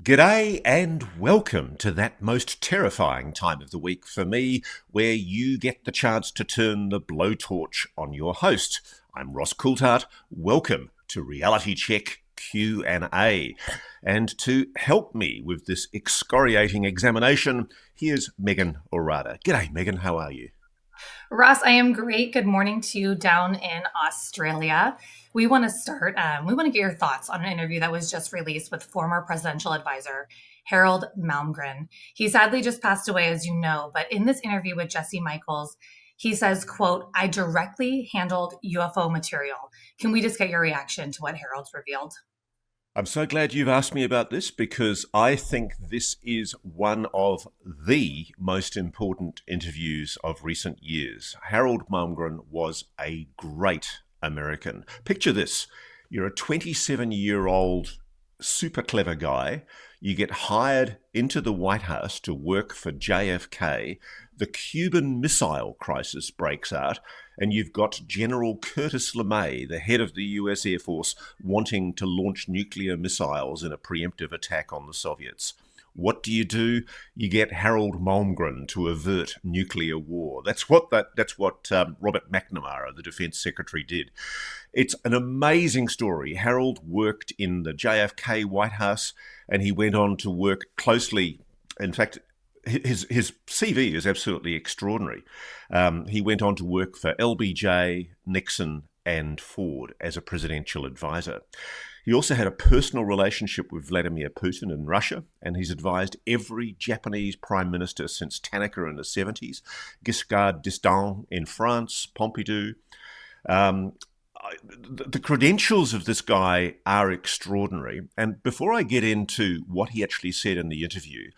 G'day and welcome to that most terrifying time of the week for me, where you get the chance to turn the blowtorch on your host. I'm Ross Coulthart. Welcome to Reality Check Q&A. And to help me with this excoriating examination, here's Megan Orada. G'day, Megan. How are you? Ross, I am great. Good morning to you down in Australia. We want to start, we want to get your thoughts on an interview that was just released with former presidential advisor Harald Malmgren. He sadly just passed away, as you know, but in this interview with Jesse Michels, he says, quote, "I directly handled UFO material." Can we just get your reaction to what Harold's revealed? I'm so glad you've asked me about this because I think this is one of the most important interviews of recent years. Harald Malmgren was a great American. Picture this. You're a 27-year-old super clever guy. You get hired into the White House to work for JFK. The Cuban Missile Crisis breaks out, and you've got General Curtis LeMay, the head of the US Air Force, wanting to launch nuclear missiles in a preemptive attack on the Soviets. What do? You get Harald Malmgren to avert nuclear war. That's what Robert McNamara, the defense secretary, did. It's an amazing story. Harald worked in the JFK White House, and he went on to work closely. In fact, his CV is absolutely extraordinary. He went on to work for LBJ, Nixon, and Ford as a presidential advisor. He also had a personal relationship with Vladimir Putin in Russia, and he's advised every Japanese prime minister since Tanaka in the 70s, Giscard d'Estaing in France, Pompidou. The credentials of this guy are extraordinary. And before I get into what he actually said in the interview,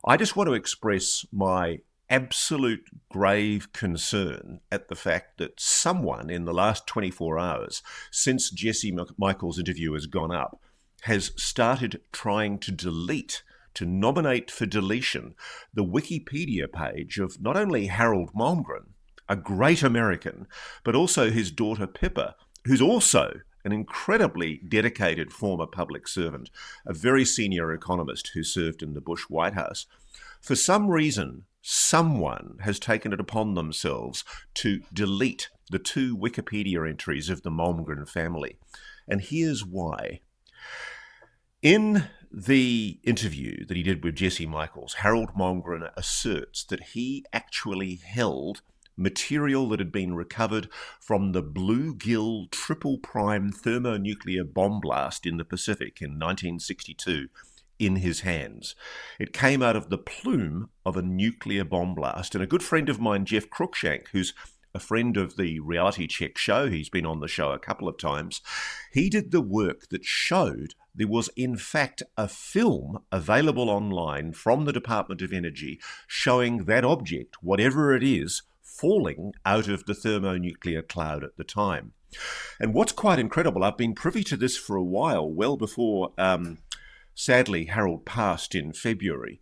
I just want to express my absolute grave concern at the fact that someone in the last 24 hours, since Jesse Michels' interview has gone up, has started trying to nominate for deletion, the Wikipedia page of not only Harald Malmgren, a great American, but also his daughter Pippa, who's also an incredibly dedicated former public servant, a very senior economist who served in the Bush White House. For some reason, someone has taken it upon themselves to delete the two Wikipedia entries of the Malmgren family. And here's why. In the interview that he did with Jesse Michels, Harald Malmgren asserts that he actually held material that had been recovered from the Bluegill triple prime thermonuclear bomb blast in the Pacific in 1962 in his hands. It came out of the plume of a nuclear bomb blast. And a good friend of mine, Geoff Cruickshank, who's a friend of the Reality Check show, he's been on the show a couple of times, he did the work that showed there was in fact a film available online from the Department of Energy showing that object, whatever it is, falling out of the thermonuclear cloud at the time. And what's quite incredible, I've been privy to this for a while, well before, sadly, Harald passed in February.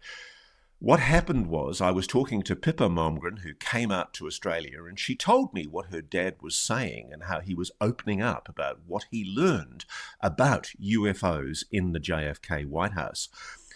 What happened was I was talking to Pippa Malmgren, who came out to Australia, and she told me what her dad was saying and how he was opening up about what he learned about UFOs in the JFK White House.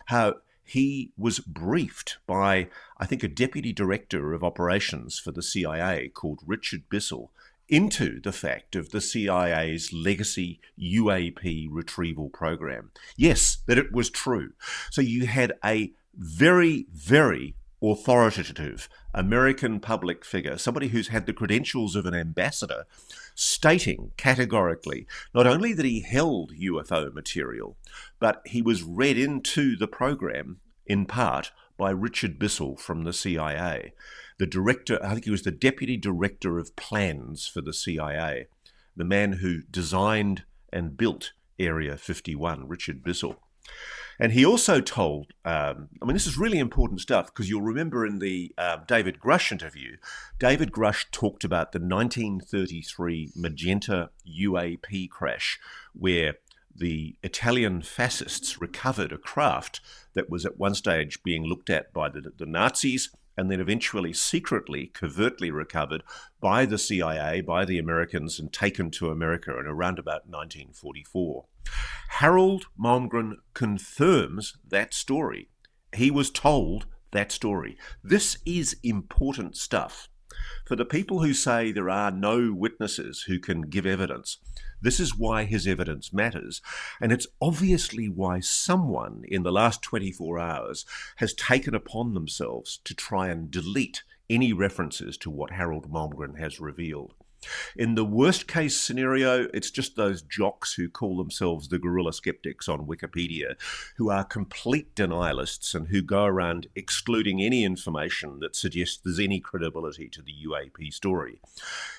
How he was briefed by, I think, a deputy director of operations for the CIA called Richard Bissell into the fact of the CIA's legacy UAP retrieval program. Yes, that it was true. So you had a very, very authoritative American public figure, somebody who's had the credentials of an ambassador, stating categorically not only that he held UFO material, but he was read into the program in part by Richard Bissell from the CIA, the director, I think he was the deputy director of plans for the CIA, the man who designed and built Area 51, Richard Bissell. And he also told, this is really important stuff, because you'll remember in the David Grush interview, David Grush talked about the 1933 Magenta UAP crash, where the Italian fascists recovered a craft that was at one stage being looked at by the Nazis and then eventually secretly, covertly recovered by the CIA, by the Americans, and taken to America in around about 1944. Harald Malmgren confirms that story. He was told that story. This is important stuff. For the people who say there are no witnesses who can give evidence, this is why his evidence matters, and it's obviously why someone in the last 24 hours has taken upon themselves to try and delete any references to what Harald Malmgren has revealed. In the worst case scenario, it's just those jocks who call themselves the guerrilla skeptics on Wikipedia, who are complete denialists and who go around excluding any information that suggests there's any credibility to the UAP story.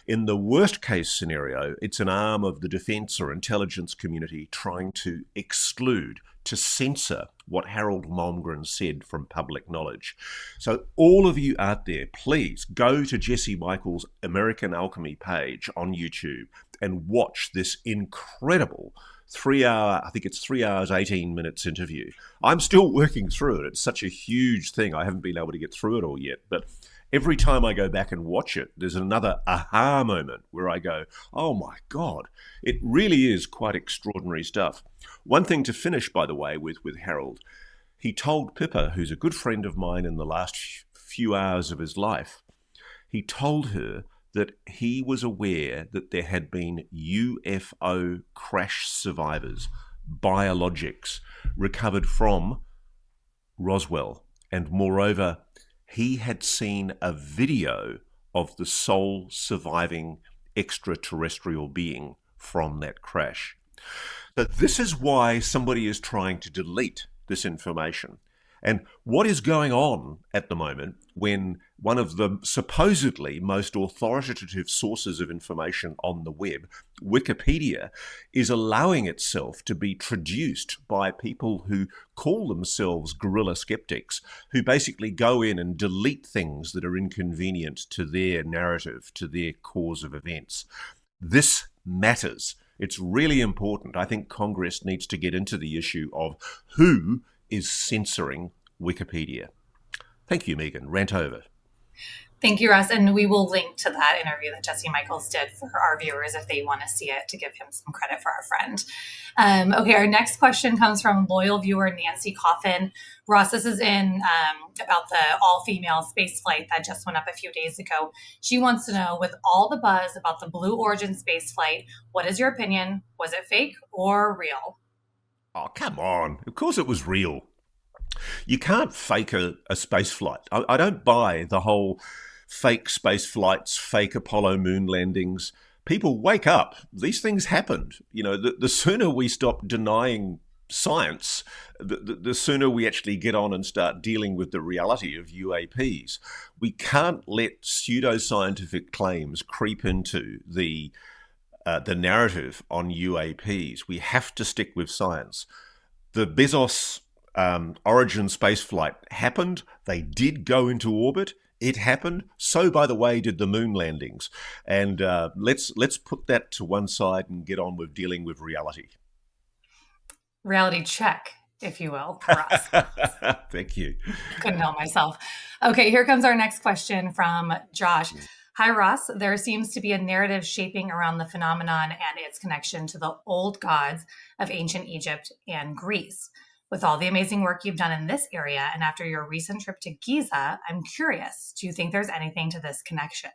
In the worst case scenario, it's an arm of the defence or intelligence community trying to exclude, to censor what Harald Malmgren said from public knowledge. So all of you out there, please go to Jesse Michael's American Alchemy page on YouTube and watch this incredible 3 hour, I think it's 3 hours, 18 minutes interview. I'm still working through it. It's such a huge thing. I haven't been able to get through it all yet, but every time I go back and watch it, there's another aha moment where I go, oh my God, it really is quite extraordinary stuff. One thing to finish, by the way, with Harald, he told Pippa, who's a good friend of mine in the last few hours of his life, he told her that he was aware that there had been UFO crash survivors, biologics, recovered from Roswell. And moreover, he had seen a video of the sole surviving extraterrestrial being from that crash. So this is why somebody is trying to delete this information. And what is going on at the moment when one of the supposedly most authoritative sources of information on the web, Wikipedia, is allowing itself to be traduced by people who call themselves guerrilla skeptics, who basically go in and delete things that are inconvenient to their narrative, to their cause of events. This matters. It's really important. I think Congress needs to get into the issue of who is censoring Wikipedia. Thank you, Megan. Rant over. Thank you, Russ. And we will link to that interview that Jesse Michaels did for our viewers if they want to see it, to give him some credit for our friend. Okay, our next question comes from loyal viewer Nancy Coffin. Russ, this is in about the all-female space flight that just went up a few days ago. She wants to know, with all the buzz about the Blue Origin space flight, what is your opinion? Was it fake or real? Oh, come on. Of course it was real. You can't fake a space flight. I don't buy the whole fake space flights, fake Apollo moon landings. People, wake up. These things happened. You know, the sooner we stop denying science, the sooner we actually get on and start dealing with the reality of UAPs. We can't let pseudoscientific claims creep into the narrative on UAPs. We have to stick with science. The Bezos Origin spaceflight happened. They did go into orbit. It happened. So, by the way, did the moon landings. And let's put that to one side and get on with dealing with reality. Reality check, if you will, for us. Thank you. Couldn't help myself. Okay, here comes our next question from Josh. Hi, Ross. There seems to be a narrative shaping around the phenomenon and its connection to the old gods of ancient Egypt and Greece. With all the amazing work you've done in this area, and after your recent trip to Giza, I'm curious, do you think there's anything to this connection?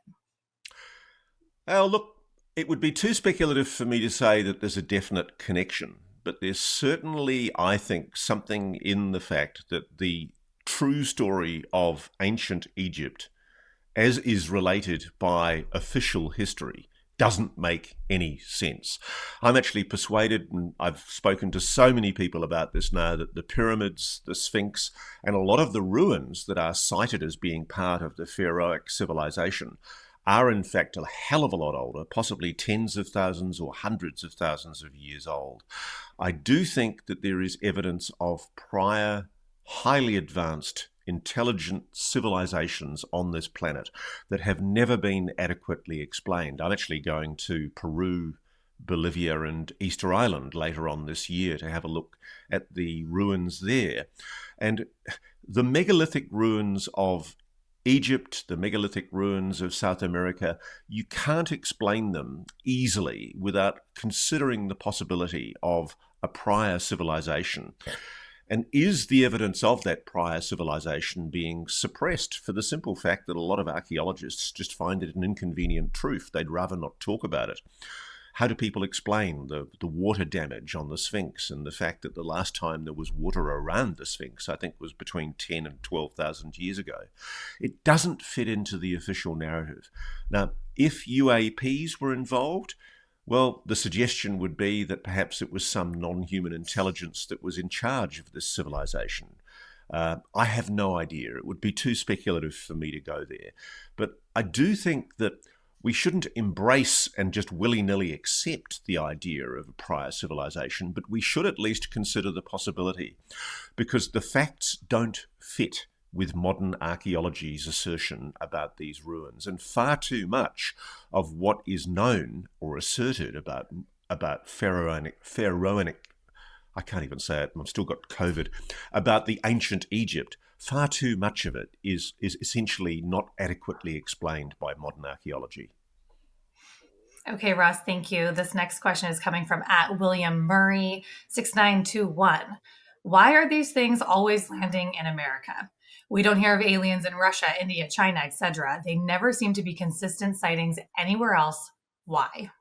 Oh, look, it would be too speculative for me to say that there's a definite connection, but there's certainly, I think, something in the fact that the true story of ancient Egypt, as is related by official history, doesn't make any sense. I'm actually persuaded, and I've spoken to so many people about this now, that the pyramids, the Sphinx, and a lot of the ruins that are cited as being part of the pharaohic civilization are in fact a hell of a lot older, possibly tens of thousands or hundreds of thousands of years old. I do think that there is evidence of prior, highly advanced, intelligent civilizations on this planet that have never been adequately explained. I'm actually going to Peru, Bolivia, and Easter Island later on this year to have a look at the ruins there. And the megalithic ruins of Egypt, the megalithic ruins of South America, you can't explain them easily without considering the possibility of a prior civilization. And is the evidence of that prior civilization being suppressed for the simple fact that a lot of archaeologists just find it an inconvenient truth? They'd rather not talk about it. How do people explain the water damage on the Sphinx and the fact that the last time there was water around the Sphinx, I think, was between 10 and 12,000 years ago? It doesn't fit into the official narrative. Now, if UAPs were involved, well, the suggestion would be that perhaps it was some non-human intelligence that was in charge of this civilization. I have no idea. It would be too speculative for me to go there. But I do think that we shouldn't embrace and just willy-nilly accept the idea of a prior civilization, but we should at least consider the possibility, because the facts don't fit with modern archaeology's assertion about these ruins. And far too much of what is known or asserted about pharaonic, I can't even say it, I've still got COVID, about the ancient Egypt, far too much of it is essentially not adequately explained by modern archaeology. Okay, Ross, thank you. This next question is coming from @WilliamMurray6921. Why are these things always landing in America? We don't hear of aliens in Russia, India, China, etc. They never seem to be consistent sightings anywhere else. Why?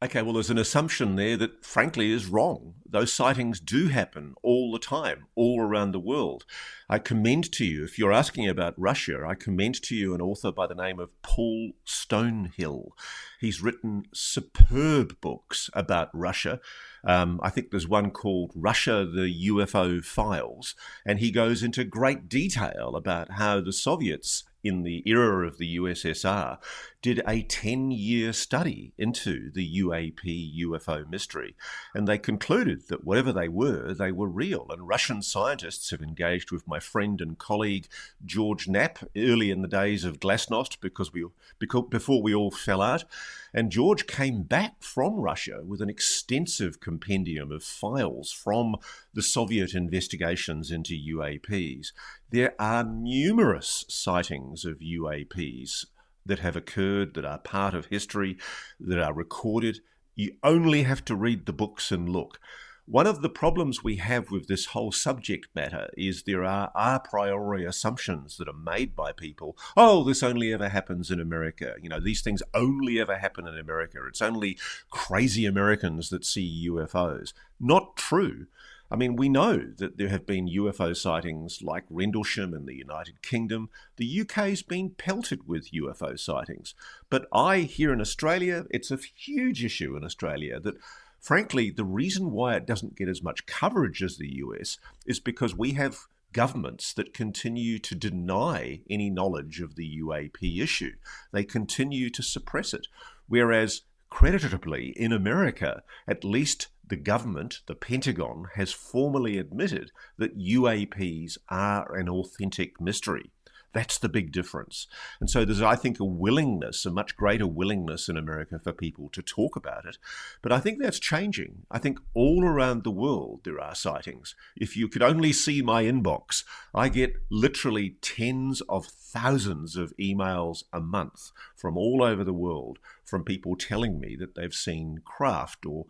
Okay, well, there's an assumption there that, frankly, is wrong. Those sightings do happen all the time, all around the world. I commend to you, if you're asking about Russia, I commend to you an author by the name of Paul Stonehill. He's written superb books about Russia. I think there's one called Russia, the UFO Files, and he goes into great detail about how the Soviets in the era of the USSR did a 10-year study into the UAP UFO mystery. And they concluded that whatever they were real. And Russian scientists have engaged with my friend and colleague George Knapp early in the days of Glasnost before we all fell out. And George came back from Russia with an extensive compendium of files from the Soviet investigations into UAPs. There are numerous sightings of UAPs that have occurred, that are part of history, that are recorded. You only have to read the books and look. One of the problems we have with this whole subject matter is there are a priori assumptions that are made by people. Oh, this only ever happens in America. You know, these things only ever happen in America. It's only crazy Americans that see UFOs. Not true. I mean, we know that there have been UFO sightings like Rendlesham in the United Kingdom. The UK's been pelted with UFO sightings. But here in Australia, it's a huge issue in Australia that, frankly, the reason why it doesn't get as much coverage as the US is because we have governments that continue to deny any knowledge of the UAP issue. They continue to suppress it. Whereas, creditably, in America, at least the government, the Pentagon, has formally admitted that UAPs are an authentic mystery. That's the big difference. And so there's, I think, a much greater willingness in America for people to talk about it. But I think that's changing. I think all around the world there are sightings. If you could only see my inbox, I get literally tens of thousands of emails a month from all over the world from people telling me that they've seen craft or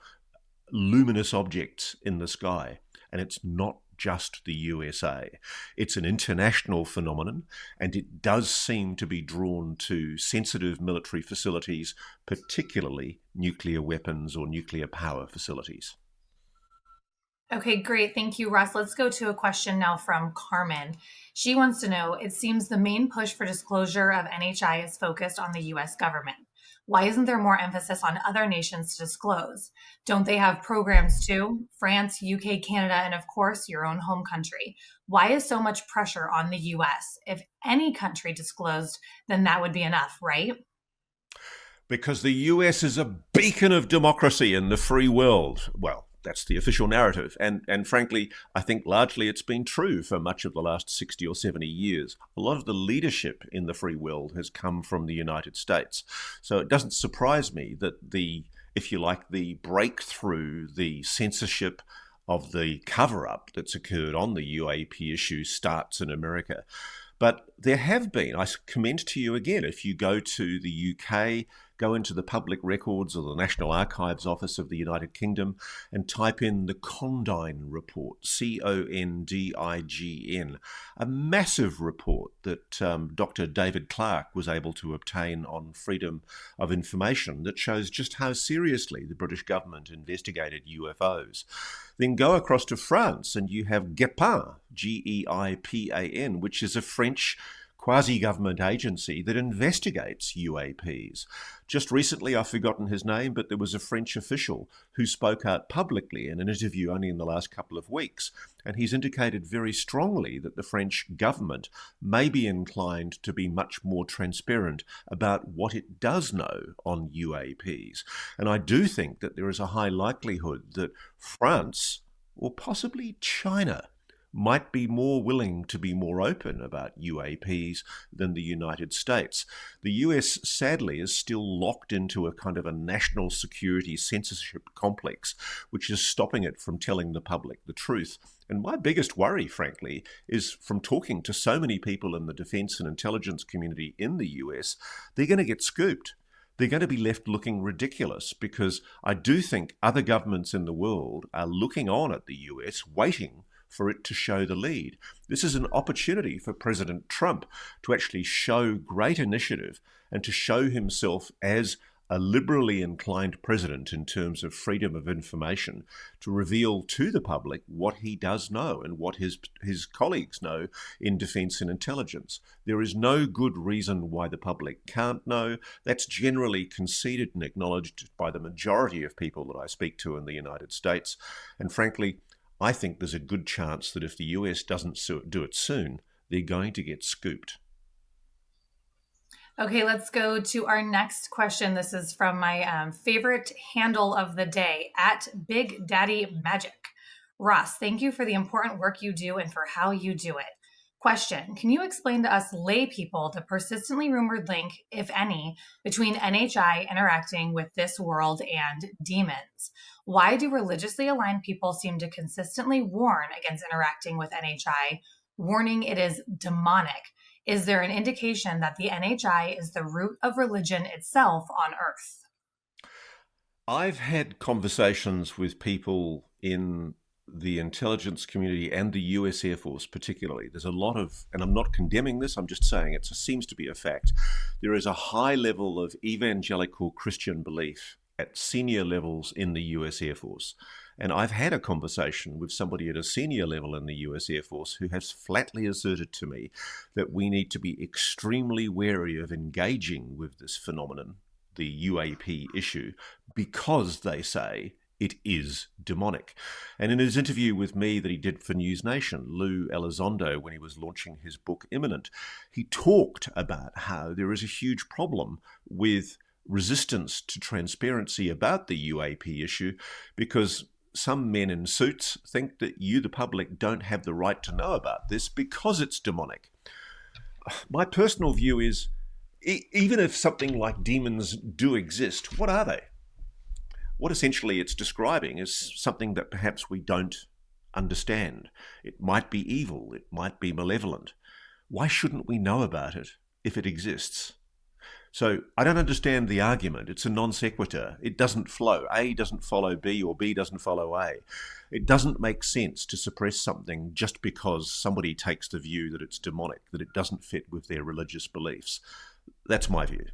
luminous objects in the sky. And it's not just the USA. It's an international phenomenon, and it does seem to be drawn to sensitive military facilities, particularly nuclear weapons or nuclear power facilities. Okay, great. Thank you, Russ. Let's go to a question now from Carmen. She wants to know, it seems the main push for disclosure of NHI is focused on the US government. Why isn't there more emphasis on other nations to disclose? Don't they have programs too? France, UK, Canada, and of course, your own home country. Why is so much pressure on the US? If any country disclosed, then that would be enough, right? Because the US is a beacon of democracy in the free world. Well, that's the official narrative. And frankly, I think largely it's been true for much of the last 60 or 70 years. A lot of the leadership in the free world has come from the United States. So it doesn't surprise me that the breakthrough, the censorship of the cover-up that's occurred on the UAP issue starts in America. But there have been, I commend to you again, if you go to the UK, go into the public records or the National Archives Office of the United Kingdom and type in the Condign Report, Condign, a massive report that Dr. David Clarke was able to obtain on freedom of information that shows just how seriously the British government investigated UFOs. Then go across to France and you have GEIPAN, G-E-I-P-A-N, which is a French quasi-government agency that investigates UAPs. Just recently, I've forgotten his name, but there was a French official who spoke out publicly in an interview only in the last couple of weeks, and he's indicated very strongly that the French government may be inclined to be much more transparent about what it does know on UAPs. And I do think that there is a high likelihood that France, or possibly China, might be more willing to be more open about UAPs than the United States. The US, sadly, is still locked into a kind of a national security censorship complex, which is stopping it from telling the public the truth. And my biggest worry, frankly, is from talking to so many people in the defense and intelligence community in the US, they're going to get scooped. They're going to be left looking ridiculous, because I do think other governments in the world are looking on at the US, waiting for it to show the lead. This is an opportunity for President Trump to actually show great initiative and to show himself as a liberally inclined president in terms of freedom of information, to reveal to the public what he does know and what his colleagues know in defense and intelligence. There is no good reason why the public can't know. That's generally conceded and acknowledged by the majority of people that I speak to in the United States. And frankly, I think there's a good chance that if the US doesn't do it soon, they're going to get scooped. Okay, let's go to our next question. This is from my favorite handle of the day, at Big Daddy Magic. Ross, thank you for the important work you do and for how you do it. Question, can you explain to us lay people the persistently rumored link, if any, between NHI interacting with this world and demons? Why do religiously aligned people seem to consistently warn against interacting with NHI, warning it is demonic? Is there an indication that the NHI is the root of religion itself on Earth? I've had conversations with people in the intelligence community and the US Air Force particularly. There's a lot of, and I'm not condemning this, I'm just saying it seems to be a fact, there is a high level of evangelical Christian belief at senior levels in the US Air Force. And I've had a conversation with somebody at a senior level in the US Air Force who has flatly asserted to me that we need to be extremely wary of engaging with this phenomenon, the UAP issue, because they say it is demonic. And in his interview with me that he did for NewsNation, Lue Elizondo, when he was launching his book Imminent, he talked about how there is a huge problem with resistance to transparency about the UAP issue, because some men in suits think that you, the public, don't have the right to know about this because it's demonic. My personal view is, even if something like demons do exist, what are they? What essentially it's describing is something that perhaps we don't understand. It might be evil, it might be malevolent. Why shouldn't we know about it if it exists? So I don't understand the argument. It's a non sequitur. It doesn't flow. A doesn't follow B, or B doesn't follow A. It doesn't make sense to suppress something just because somebody takes the view that it's demonic, that it doesn't fit with their religious beliefs. That's my view.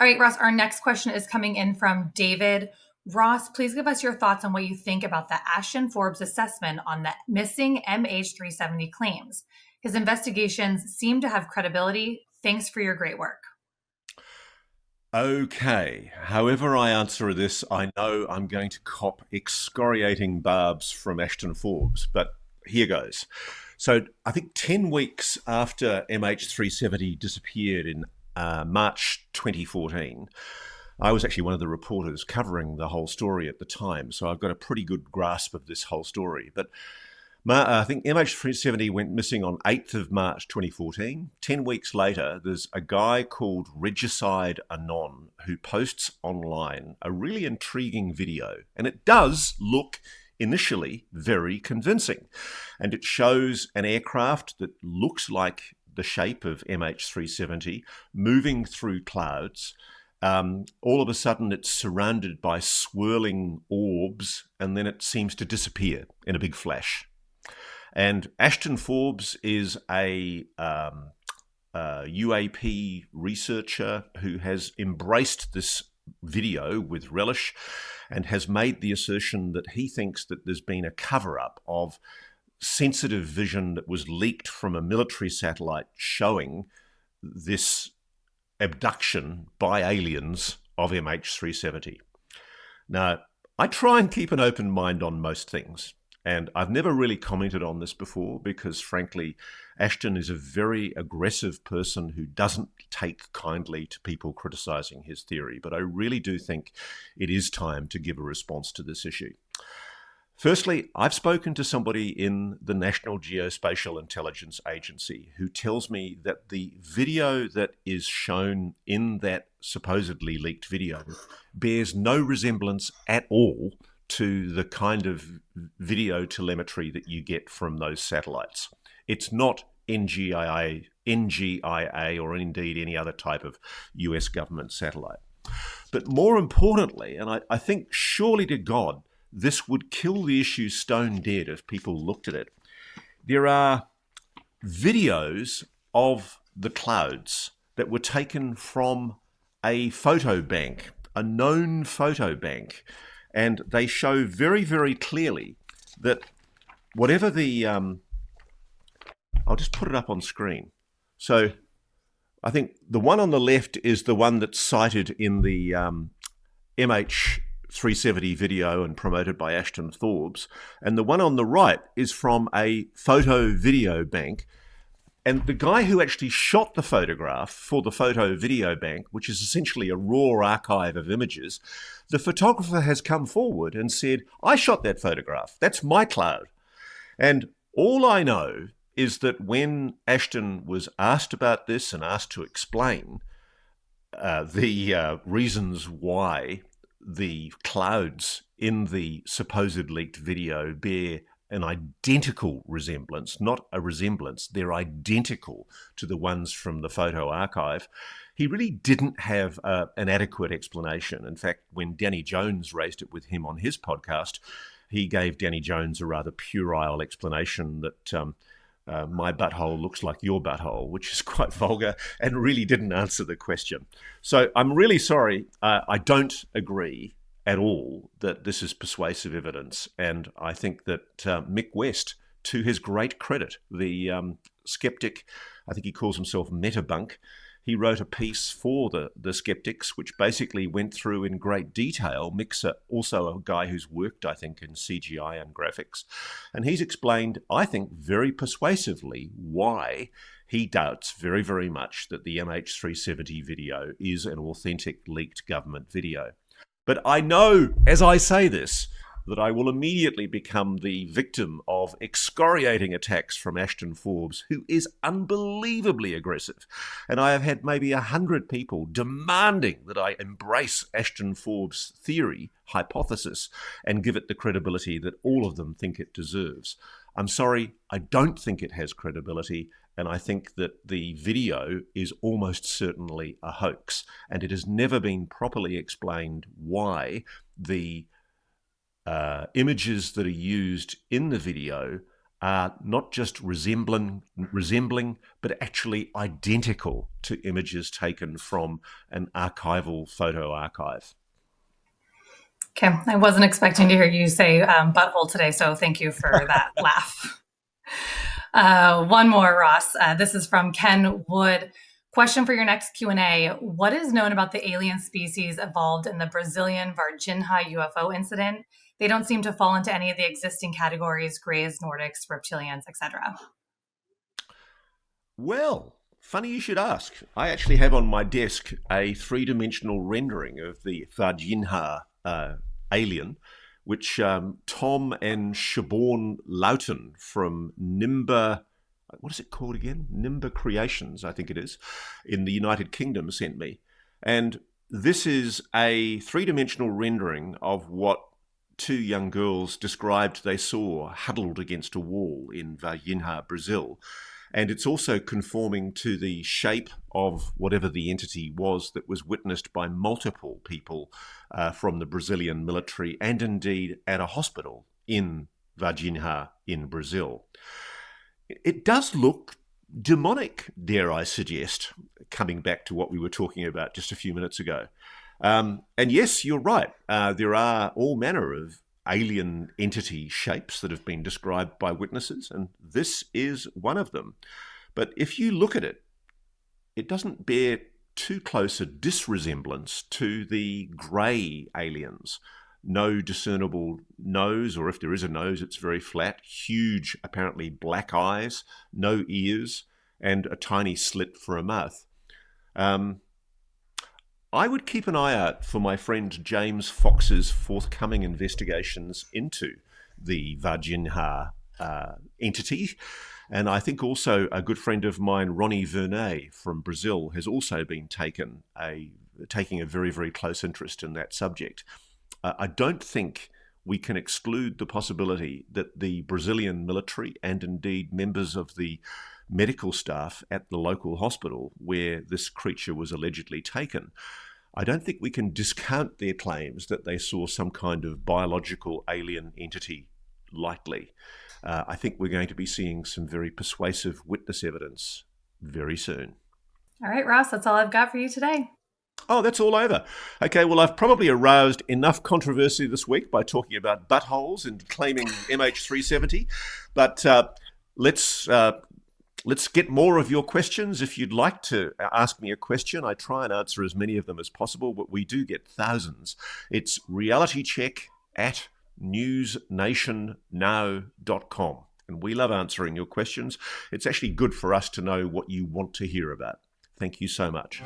All right, Ross, our next question is coming in from David. Ross, please give us your thoughts on what you think about the ASHTON Forbes assessment on the missing MH370 claims. His investigations seem to have credibility. Thanks for your great work. Okay, however I answer this, I know I'm going to cop excoriating barbs from ASHTON Forbes, but here goes. So I think 10 weeks after MH370 disappeared in March 2014, I was actually one of the reporters covering the whole story at the time, so I've got a pretty good grasp of this whole story. But I think MH370 went missing on 8th of March 2014. 10 weeks later, there's a guy called Regicide Anon who posts online a really intriguing video. And it does look initially very convincing. And it shows an aircraft that looks like the shape of MH370 moving through clouds. All of a sudden, it's surrounded by swirling orbs, and then it seems to disappear in a big flash. And ASHTON Forbes is a UAP researcher who has embraced this video with relish and has made the assertion that he thinks that there's been a cover-up of sensitive vision that was leaked from a military satellite showing this abduction by aliens of MH370. Now, I try and keep an open mind on most things, and I've never really commented on this before because, frankly, ASHTON is a very aggressive person who doesn't take kindly to people criticizing his theory, but I really do think it is time to give a response to this issue. Firstly, I've spoken to somebody in the National Geospatial Intelligence Agency who tells me that the video that is shown in that supposedly leaked video bears no resemblance at all to the kind of video telemetry that you get from those satellites. It's not NGIA, or indeed any other type of US government satellite. But more importantly, and I think surely to God, this would kill the issue stone dead if people looked at it. There are videos of the clouds that were taken from a photo bank, a known photo bank, and they show very, very clearly that whatever the... I'll just put it up on screen. So I think the one on the left is the one that's cited in the MH370 video and promoted by ASHTON Forbes. And the one on the right is from a photo video bank. And the guy who actually shot the photograph for the photo video bank, which is essentially a raw archive of images, the photographer has come forward and said, I shot that photograph. That's my cloud. And all I know is that when ASHTON was asked about this and asked to explain the reasons why the clouds in the supposed leaked video bear an identical resemblance, not a resemblance, they're identical to the ones from the photo archive, he really didn't have an adequate explanation. In fact, when Danny Jones raised it with him on his podcast, he gave Danny Jones a rather puerile explanation that my butthole looks like your butthole, which is quite vulgar and really didn't answer the question. So I'm really sorry. I don't agree at all that this is persuasive evidence. And I think that Mick West, to his great credit, the skeptic, I think he calls himself Metabunk, he wrote a piece for the skeptics, which basically went through in great detail. Mick's also a guy who's worked, I think, in CGI and graphics. And he's explained, I think, very persuasively why he doubts very, very much that the MH370 video is an authentic leaked government video. But I know, as I say this, that I will immediately become the victim of excoriating attacks from ASHTON Forbes, who is unbelievably aggressive. And I have had maybe 100 people demanding that I embrace ASHTON Forbes' theory, hypothesis, and give it the credibility that all of them think it deserves. I'm sorry, I don't think it has credibility, and I think that the video is almost certainly a hoax. And it has never been properly explained why the images that are used in the video are not just resembling, but actually identical to images taken from an archival photo archive. Okay, I wasn't expecting to hear you say butthole today, so thank you for that laugh. One more, Ross. This is from Ken Wood. Question for your next Q&A. What is known about the alien species evolved in the Brazilian VARGINHA UFO incident? They don't seem to fall into any of the existing categories: Greys, Nordics, reptilians, etc. Well, funny you should ask. I actually have on my desk a three-dimensional rendering of the VARGINHA alien, which Tom and Siobhan Loughton from Nimba, what is it called again? Nimba Creations, I think it is, in the United Kingdom sent me. And this is a three-dimensional rendering of what two young girls described they saw huddled against a wall in Varginha, Brazil. And it's also conforming to the shape of whatever the entity was that was witnessed by multiple people from the Brazilian military and indeed at a hospital in VARGINHA in Brazil. It does look demonic, dare I suggest, coming back to what we were talking about just a few minutes ago. And yes, you're right. There are all manner of alien entity shapes that have been described by witnesses, and this is one of them. But if you look at it, it doesn't bear too close a disresemblance to the grey aliens. No discernible nose, or if there is a nose, it's very flat, huge, apparently black eyes, no ears, and a tiny slit for a mouth. I would keep an eye out for my friend James Fox's forthcoming investigations into the VARGINHA entity. And I think also a good friend of mine, Ronnie Vernet from Brazil, has also been taking a very, very close interest in that subject. I don't think we can exclude the possibility that the Brazilian military and indeed members of the medical staff at the local hospital where this creature was allegedly taken, I don't think we can discount their claims that they saw some kind of biological alien entity lightly. I think we're going to be seeing some very persuasive witness evidence very soon. All right, Ross, that's all I've got for you today. Oh, that's all over. Okay, well, I've probably aroused enough controversy this week by talking about buttholes and claiming MH370, but let's get more of your questions. If you'd like to ask me a question, I try and answer as many of them as possible, but we do get thousands. It's realitycheck@newsnationnow.com. And we love answering your questions. It's actually good for us to know what you want to hear about. Thank you so much.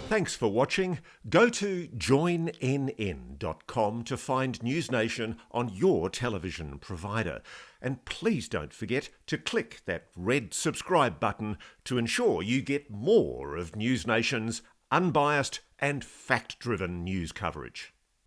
Thanks for watching. Go to joinnn.com to find News Nation on your television provider. And please don't forget to click that red subscribe button to ensure you get more of News Nation's unbiased and fact-driven news coverage.